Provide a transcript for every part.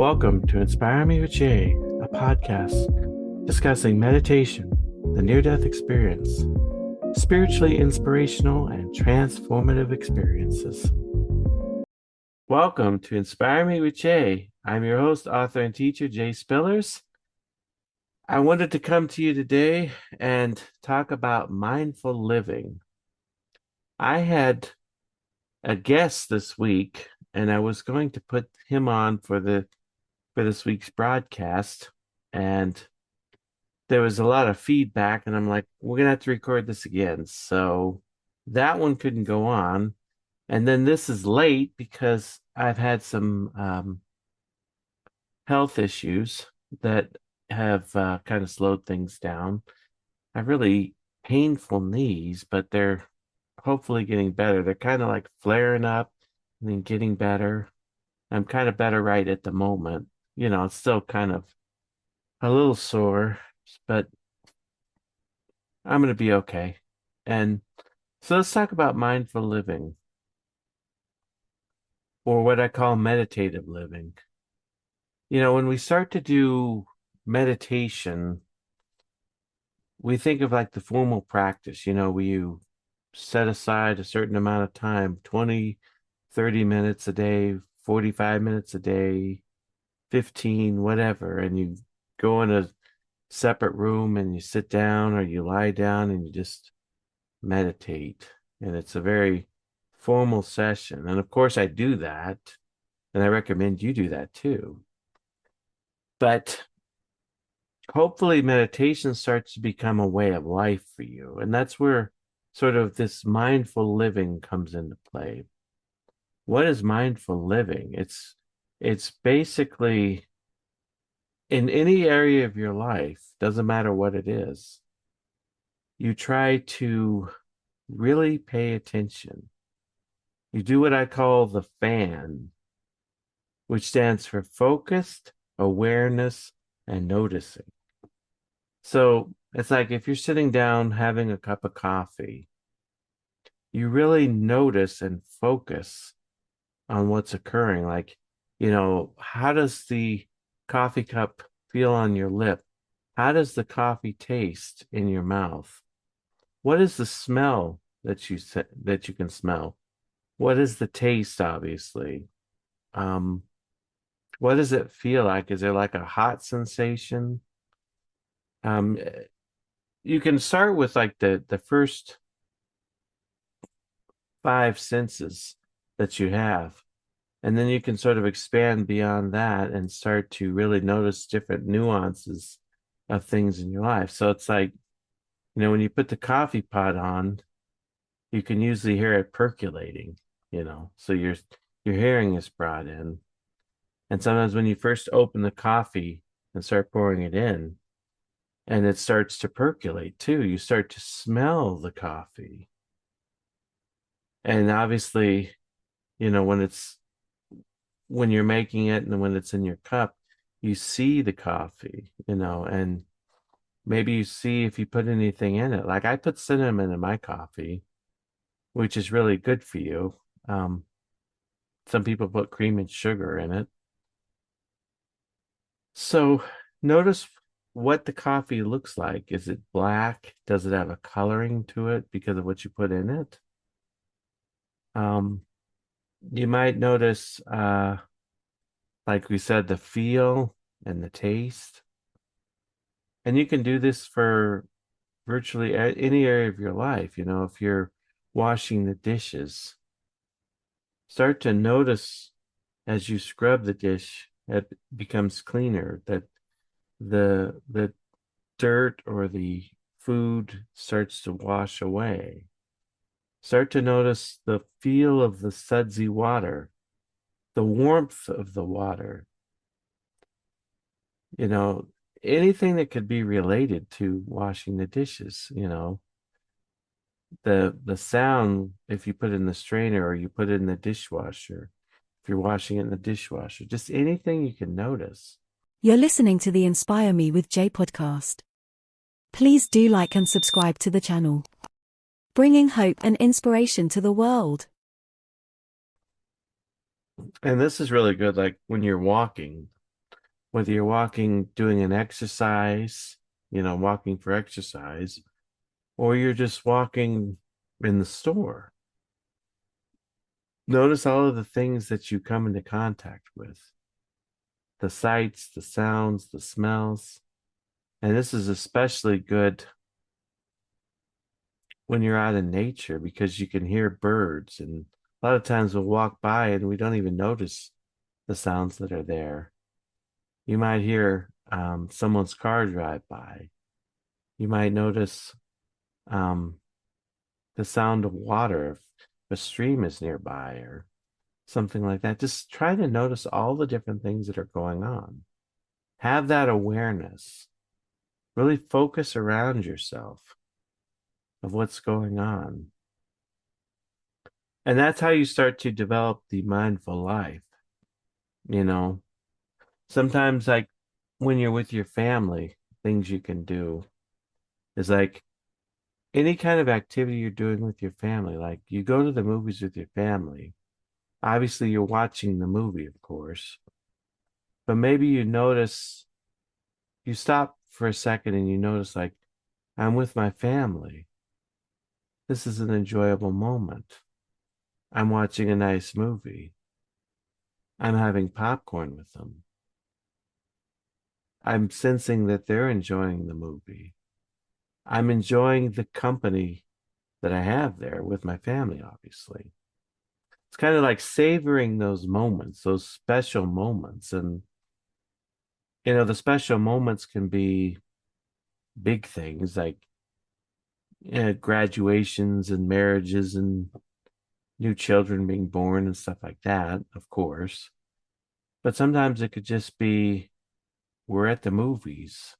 Welcome to Inspire Me with Jay, a podcast discussing meditation, the near-death experience, spiritually inspirational and transformative experiences. Welcome to Inspire Me with Jay. I'm your host, author, and teacher, Jay Spillers. I wanted to come to you today and talk about mindful living. I had a guest this week, and I was going to put him on for this week's broadcast, and there was a lot of feedback, and I'm like, we're gonna have to record this again. So that one couldn't go on. And then this is late because I've had some health issues that have kind of slowed things down. I have really painful knees, but they're hopefully getting better. They're kind of like flaring up and then getting better. I'm kind of better right at the moment. It's still kind of a little sore, but I'm going to be okay. And so let's talk about mindful living, or what I call meditative living. When we start to do meditation, we think of like the formal practice, where you set aside a certain amount of time, 20, 30 minutes a day, 45 minutes a day, 15, whatever, and you go in a separate room and you sit down or you lie down and you just meditate. And it's a very formal session. And of course, I do that. And I recommend you do that too. But hopefully, meditation starts to become a way of life for you. And that's where sort of this mindful living comes into play. What is mindful living? It's basically in any area of your life, doesn't matter what it is, you try to really pay attention. You do what I call the FAN, which stands for focused, awareness, and noticing. So it's like if you're sitting down having a cup of coffee, you really notice and focus on what's occurring. Like, how does the coffee cup feel on your lip? How does the coffee taste in your mouth? What is the smell that you can smell? What is the taste, obviously? Um, what does it feel like? Is there like a hot sensation? Um, you can start with like the first five senses that you have, and then you can sort of expand beyond that and start to really notice different nuances of things in your life. So it's like, when you put the coffee pot on, you can usually hear it percolating, so your hearing is brought in. And sometimes when you first open the coffee and start pouring it in, and it starts to percolate too, you start to smell the coffee. And obviously, when you're making it and when it's in your cup, you see the coffee, and maybe you see if you put anything in it. Like I put cinnamon in my coffee, which is really good for you. Some people put cream and sugar in it. So notice what the coffee looks like. Is it black? Does it have a coloring to it because of what you put in it? Um, you might notice, like we said, the feel and the taste. And you can do this for virtually any area of your life. If you're washing the dishes, start to notice as you scrub the dish, it becomes cleaner, that the dirt or the food starts to wash away. Start to notice the feel of the sudsy water, the warmth of the water, anything that could be related to washing the dishes, the sound if you put it in the strainer or you put it in the dishwasher, if you're washing it in the dishwasher, just anything you can notice. You're listening to the Inspire Me with Jay podcast. Please do like and subscribe to the channel, bringing hope and inspiration to the world. And this is really good, like when you're walking, whether you're walking, doing an exercise, walking for exercise, or you're just walking in the store. Notice all of the things that you come into contact with, the sights, the sounds, the smells. And this is especially good when you're out in nature because you can hear birds. And a lot of times we'll walk by and we don't even notice the sounds that are there. You might hear someone's car drive by. You might notice um, the sound of water if a stream is nearby or something like that. Just try to notice all the different things that are going on. Have that awareness. Really focus around yourself of what's going on. And that's how you start to develop the mindful life. You know, sometimes, like when you're with your family, things you can do is like any kind of activity you're doing with your family. Like you go to the movies with your family. Obviously, you're watching the movie, of course, but maybe you stop for a second and you notice, like, I'm with my family. This is an enjoyable moment. I'm watching a nice movie. I'm having popcorn with them. I'm sensing that they're enjoying the movie. I'm enjoying the company that I have there with my family, obviously. It's kind of like savoring those moments, those special moments. And, the special moments can be big things like graduations and marriages and new children being born and stuff like that, of course. But sometimes it could just be we're at the movies,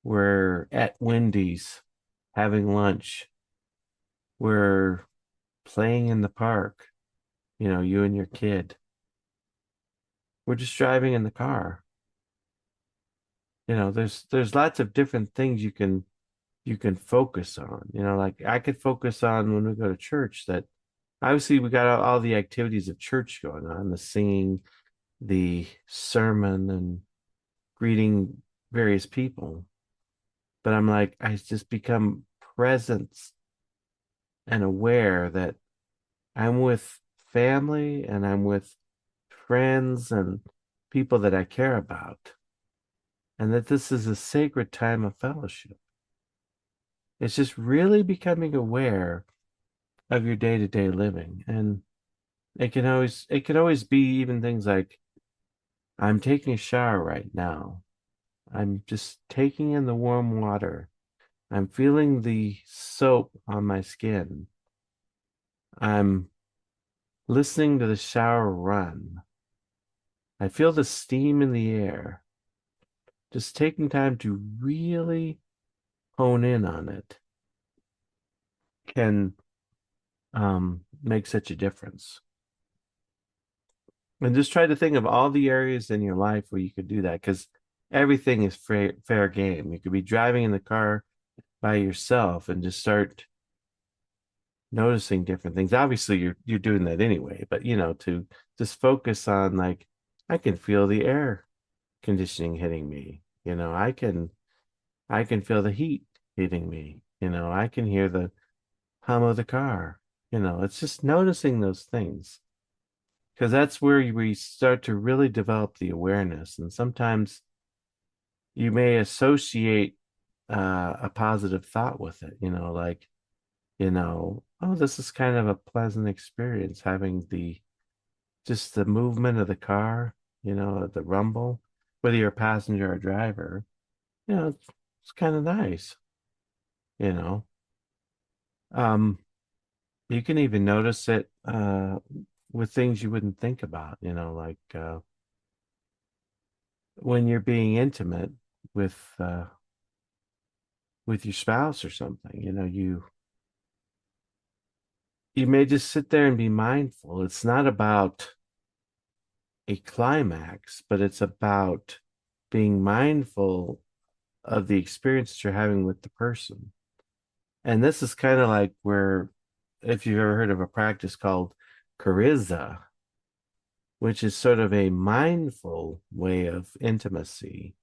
we're at Wendy's having lunch, we're playing in the park, you and your kid. We're just driving in the car. There's lots of different things you can focus on. Like I could focus on when we go to church that obviously we got all the activities of church going on, the singing, the sermon, and greeting various people. But I'm like, I just become present and aware that I'm with family and I'm with friends and people that I care about, and that this is a sacred time of fellowship. It's just really becoming aware of your day-to-day living. And it can always be even things like I'm taking a shower right now. I'm just taking in the warm water. I'm feeling the soap on my skin. I'm listening to the shower run. I feel the steam in the air. Just taking time to really hone in on it can make such a difference. And just try to think of all the areas in your life where you could do that because everything is fair game. You could be driving in the car by yourself and just start noticing different things. Obviously, you're doing that anyway, but to just focus on like I can feel the air conditioning hitting me. I can feel the heat hitting me. I can hear the hum of the car. It's just noticing those things because that's where we start to really develop the awareness. And sometimes you may associate a positive thought with it, like, oh, this is kind of a pleasant experience having just the movement of the car, the rumble, whether you're a passenger or driver, it's kind of nice, you know. Um, you can even notice it with things you wouldn't think about, like when you're being intimate with your spouse or something, you may just sit there and be mindful. It's not about a climax, but it's about being mindful of the experience that you're having with the person. And this is kind of like where, if you've ever heard of a practice called Carriza, which is sort of a mindful way of intimacy,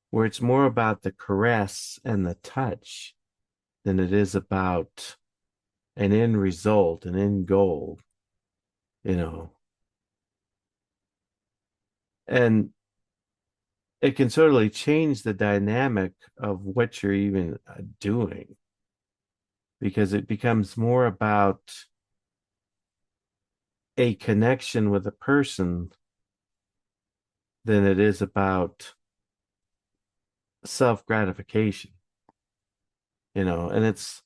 where it's more about the caress and the touch than it is about an end result, an end goal, you know. And it can certainly change the dynamic of what you're even doing, because it becomes more about a connection with a person than it is about self gratification, and it's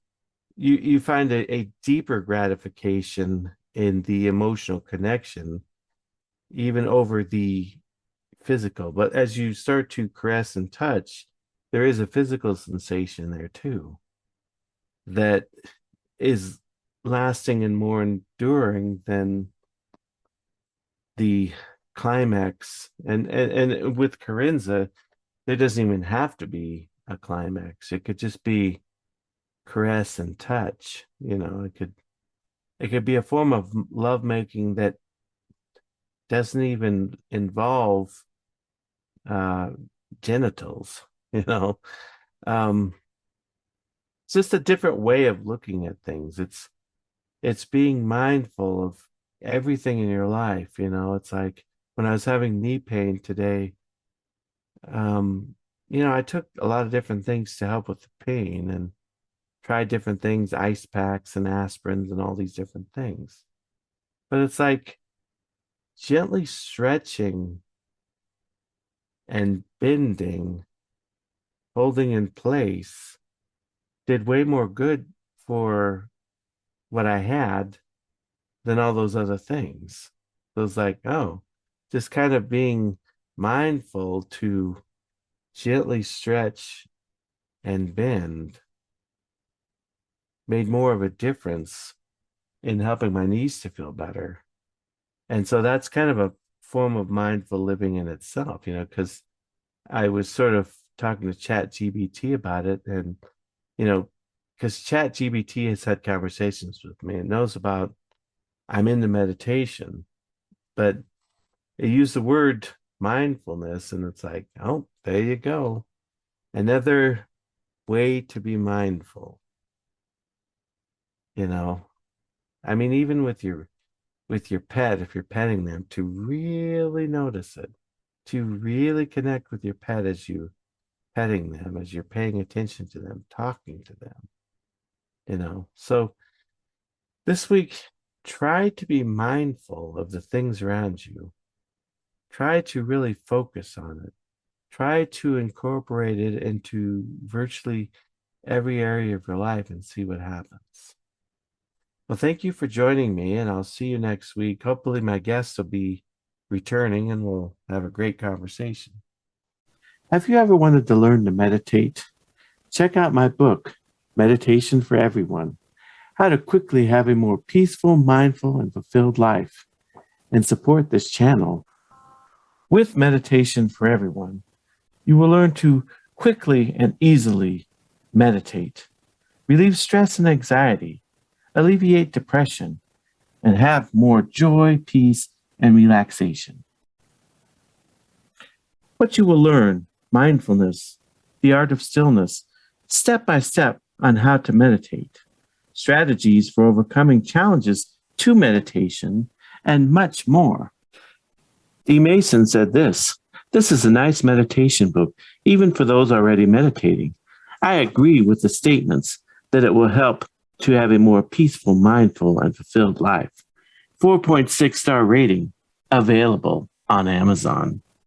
you find a deeper gratification in the emotional connection, even over the physical. But as you start to caress and touch, there is a physical sensation there too that is lasting and more enduring than the climax. And with Corinza, there doesn't even have to be a climax. It could just be caress and touch. It could be a form of lovemaking that doesn't even involve uh genitals, you know. Um it's just a different way of looking at things. It's being mindful of everything in your life. It's like when I was having knee pain today, I took a lot of different things to help with the pain and tried different things, ice packs and aspirins and all these different things. But it's like gently stretching and bending, holding in place did way more good for what I had than all those other things. So it's like, oh, just kind of being mindful to gently stretch and bend made more of a difference in helping my knees to feel better. And so that's kind of a form of mindful living in itself, because I was sort of talking to Chat GBT about it. And, you know, because Chat GBT has had conversations with me and knows about I'm into meditation, but it used the word mindfulness. And it's like, oh, there you go. Another way to be mindful, you know. I mean, even with your pet, if you're petting them, to really notice it, to really connect with your pet as you petting them, as you're paying attention to them, talking to them. So this week, try to be mindful of the things around you. Try to really focus on it. Try to incorporate it into virtually every area of your life and see what happens. Well, thank you for joining me, and I'll see you next week. Hopefully, my guests will be returning and we'll have a great conversation. Have you ever wanted to learn to meditate? Check out my book, Meditation for Everyone: How to Quickly Have a More Peaceful, Mindful, and Fulfilled Life, and support this channel. With Meditation for Everyone, you will learn to quickly and easily meditate, relieve stress and anxiety, alleviate depression, and have more joy, peace, and relaxation. What you will learn: mindfulness, the art of stillness, step by step on how to meditate, strategies for overcoming challenges to meditation, and much more. D. Mason said this is a nice meditation book, even for those already meditating. I agree with the statements that it will help to have a more peaceful, mindful, and fulfilled life. 4.6 star rating, available on Amazon.